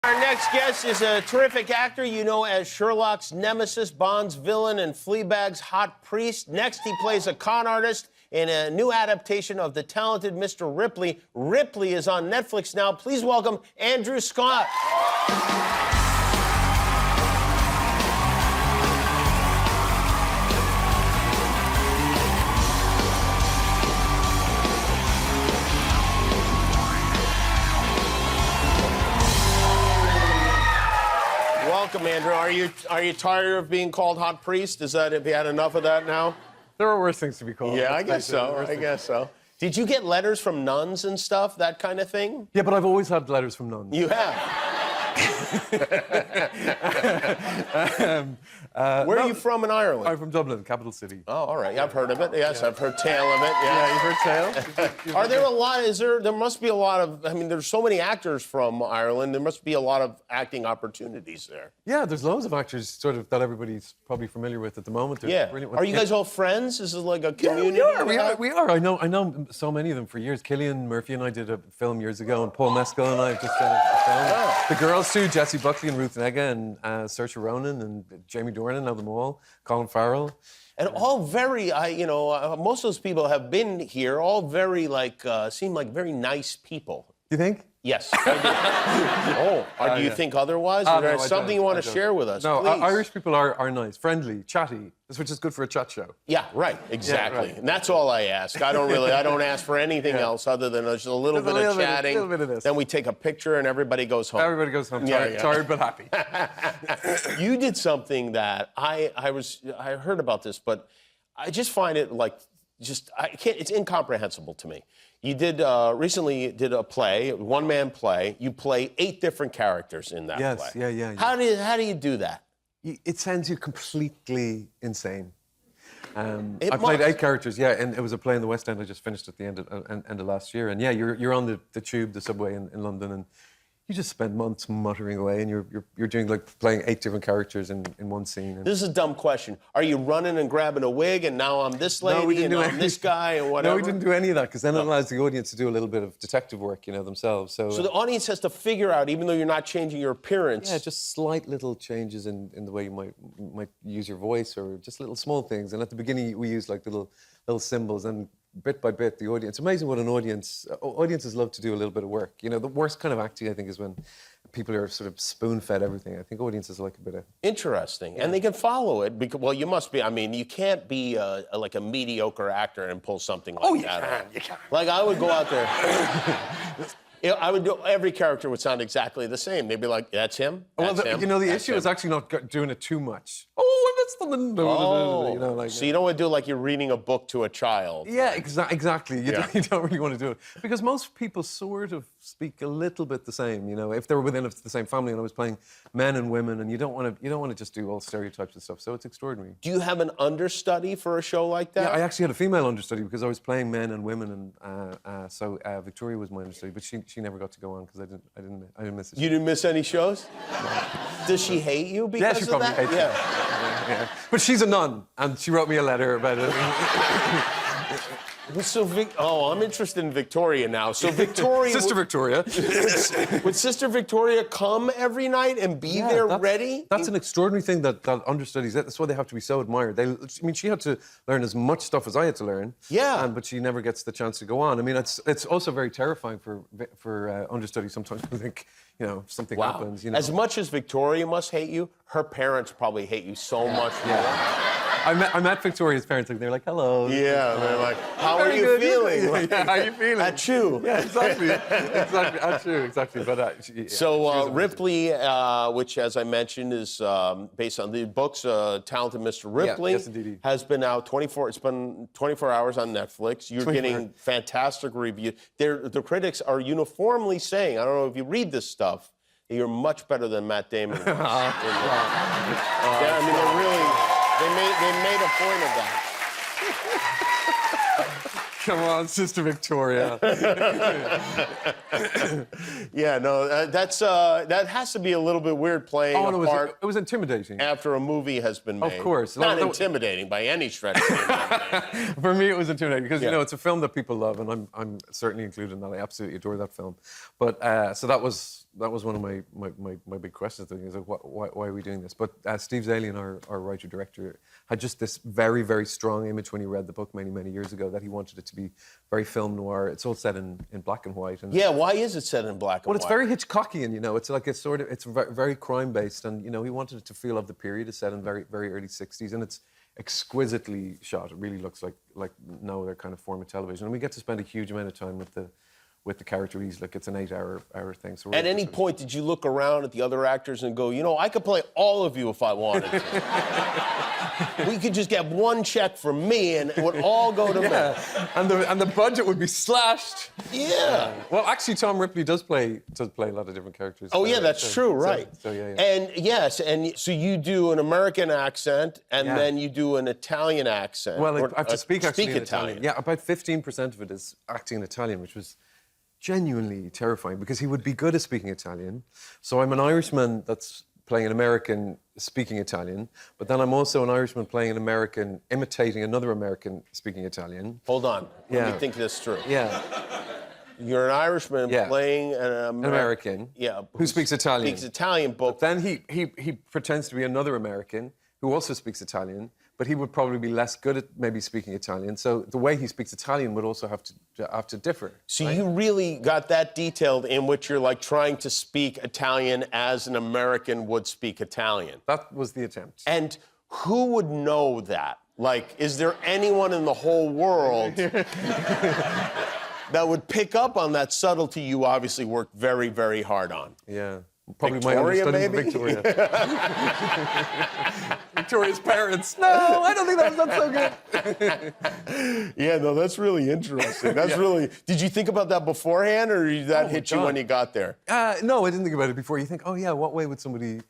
Our next guest is a terrific actor you know as Sherlock's nemesis, Bond's villain, and Fleabag's hot priest. Next, he plays a con artist in a new adaptation of The Talented Mr. Ripley. Ripley is on Netflix now. Please welcome Andrew Scott. Welcome, Andrew. Are you tired of being called hot priest? Have you had enough of that now? There are worse things to be called. Yeah, I guess so. Did you get letters from nuns and stuff, that kind of thing? Yeah, but I've always had letters from nuns. You have? Where are you from in Ireland? I'm from Dublin, capital city. Oh, all right. I've heard of it. Yes, I've heard tale of it. Yeah, you've heard tale? Are there a lot? There must be a lot of. I mean, there's so many actors from Ireland. There must be a lot of acting opportunities there. Yeah, there's loads of actors sort of that everybody's probably familiar with at the moment. There's Yeah. brilliant Are ones. you guys all friends? Is it like a community? Yeah, we are. I know so many of them for years. Cillian Murphy and I did a film years ago, and Paul Mescal and I have just done a film. Oh. The girls too, Jessie Buckley and Ruth Negga and Saoirse Ronan and Jamie Dornan, know them all. Colin Farrell. And all very, most of those people have been here, all very, seem like very nice people. You think? Yes, I do. Do you think otherwise? Is there something you want to share with us? No, please? Irish people are nice, friendly, chatty, which is good for a chat show. Yeah, right, exactly. Yeah, right. And that's all I ask. I don't ask for anything else other than just a little bit of chatting. A little bit of this. Then we take a picture and everybody goes home. Everybody goes home tired but happy. You did something that I heard about this, but I just find it it's incomprehensible to me. You recently did a play, one-man play. You play 8 different characters in that play. Yes, yeah. How do you do that? It sends you completely insane. It I played must. 8 characters, yeah, and it was a play in the West End I just finished at the end of last year. And yeah, you're on the tube, the subway in London, and you just spend months muttering away, and you're doing playing 8 different characters in one scene. And This is a dumb question. Are you running and grabbing a wig, and now I'm this lady, and I'm this guy, and whatever? No, we didn't do any of that, because then it allows the audience to do a little bit of detective work, themselves. So the audience has to figure out, even though you're not changing your appearance. yeah, just slight little changes in the way you might use your voice, or just little small things. And at the beginning, we use little symbols, and bit by bit, the audience. It's amazing what audiences love to do a little bit of work. The worst kind of acting, I think, is when people are sort of spoon-fed everything. I think audiences like a bit of... Interesting. Yeah. And they can follow it because, well, you must be, you can't be a mediocre actor and pull something like that. You can. Like, I would go out there... I would do, every character would sound exactly the same. They'd be like, that's him, that's him, the issue is actually not doing it too much. Oh, that's the... Oh, so you don't want to do it like you're reading a book to a child. Yeah, exactly. You don't really want to do it. Because most people sort of speak a little bit the same, if they were within the same family, and I was playing men and women, and you don't want to just do all stereotypes and stuff, so it's extraordinary. Do you have an understudy for a show like that? Yeah, I actually had a female understudy because I was playing men and women, and so Victoria was my understudy, but she never got to go on because I didn't miss it. You didn't miss any shows? No. Does she hate you because she of probably that? hates me. Yeah. But she's a nun, and she wrote me a letter about it. I'm interested in Victoria now. So Victoria... Sister Victoria. Would Sister Victoria come every night and be there ready? That's an extraordinary thing that understudies. That's why they have to be so admired. She had to learn as much stuff as I had to learn. Yeah. But she never gets the chance to go on. It's also very terrifying for understudies sometimes to think, something happens. As much as Victoria must hate you, her parents probably hate you so much more. I met Victoria's parents, and they're like, hello. Yeah, they're like, how are you feeling? How are you feeling? At you. Yeah, exactly. At you, exactly. But, so Ripley, which, as I mentioned, is based on the books, Talented Mr. Ripley, yes, indeed. has been out 24 hours on Netflix. You're getting fantastic reviews. The critics are uniformly saying, I don't know if you read this stuff, you're much better than Matt Damon was. They made a point of that. Come on, Sister Victoria. Yeah, no, that has to be a little bit weird playing a part. It was intimidating. After a movie has been made. Of course. Not intimidating by any stretch of the imagination. For me, it was intimidating because, it's a film that people love, and I'm certainly included in that. I absolutely adore that film. But, so that was one of my big questions. Is like, why are we doing this? But Steve Zalian, our writer director, had just this very, very strong image when he read the book many years ago that he wanted it to be very film noir. It's all set in black and white. And Yeah, why is it set in black and white? well, it's very Hitchcockian, you know. It's like it's very crime based, and you know he wanted it to feel of the period. It's set in very early '60s, and it's exquisitely shot. It really looks like no other kind of form of television, and we get to spend a huge amount of time with the character. He's like, it's an 8-hour thing. So At any point, did you look around at the other actors and go, you know, I could play all of you if I wanted to. We could just get one check from me and it would all go to me. And the budget would be slashed. Yeah. Well, actually, Tom Ripley does play a lot of different characters. Oh, yeah, that's true, right. So, yeah. And yes, and so you do an American accent and then you do an Italian accent. Well, or, I have to speak actually in Italian. Yeah, about 15% of it is acting in Italian, which was genuinely terrifying because he would be good at speaking Italian. So I'm an Irishman that's playing an American speaking Italian, but then I'm also an Irishman playing an American imitating another American speaking Italian. Hold on. Let me think this through. Yeah. You're an Irishman playing an American. Yeah. Who speaks Italian. Speaks Italian, but then he pretends to be another American who also speaks Italian, but he would probably be less good at maybe speaking Italian. So the way he speaks Italian would also have to differ. So you really got that detailed in which you're like trying to speak Italian as an American would speak Italian. That was the attempt. And who would know that? Like, is there anyone in the whole world that would pick up on that subtlety you obviously worked very, very hard on? Yeah. Probably Victoria, my understudy, maybe? Victoria. Victoria's parents. No, I don't think that's so good. Yeah, no, that's really interesting. That's really. Did you think about that beforehand, or did that hit you when you got there? No, I didn't think about it before. You think, oh yeah, what way would somebody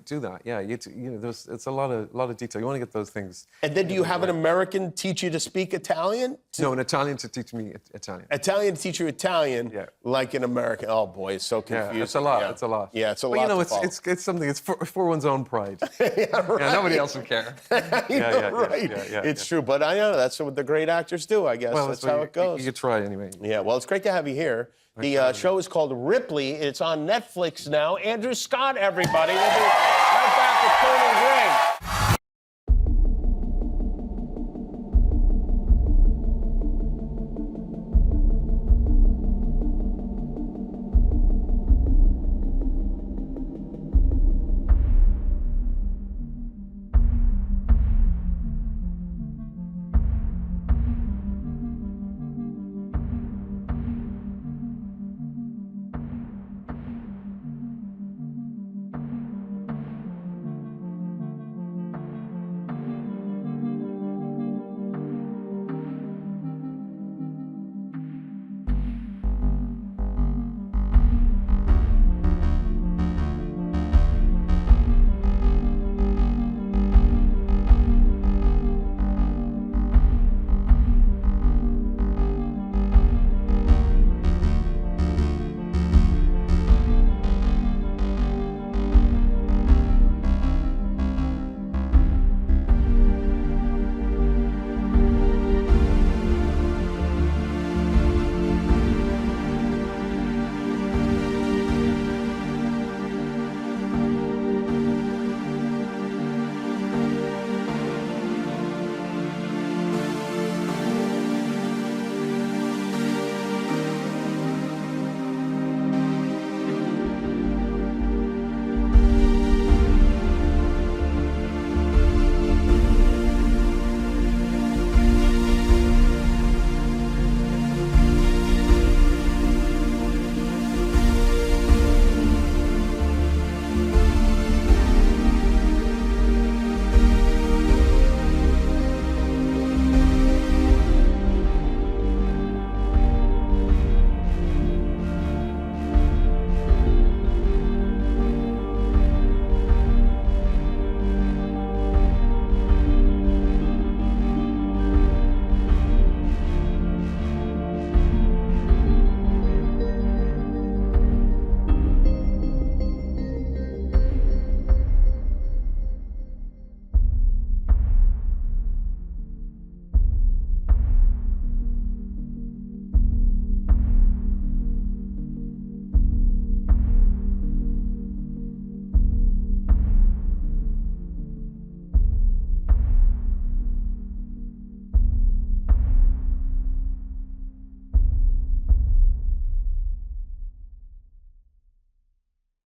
do that? Yeah, you know, it's a lot of detail. You want to get those things. And then, do you have an American teach you to speak Italian? No, an Italian to teach me Italian. Italian to teach you Italian, like an American. Oh boy, it's so confusing. Yeah, it's a lot. It's a lot. Yeah, it's a lot. But you know, to follow. it's something. It's for one's own pride. Yeah, right. Yeah, nobody else would care. It's true, but I know that's what the great actors do. I guess that's how it goes. You could try anyway. Yeah, well, it's great to have you here. The show is called Ripley. It's on Netflix now. Andrew Scott, everybody. We'll be right back with Conan Gray.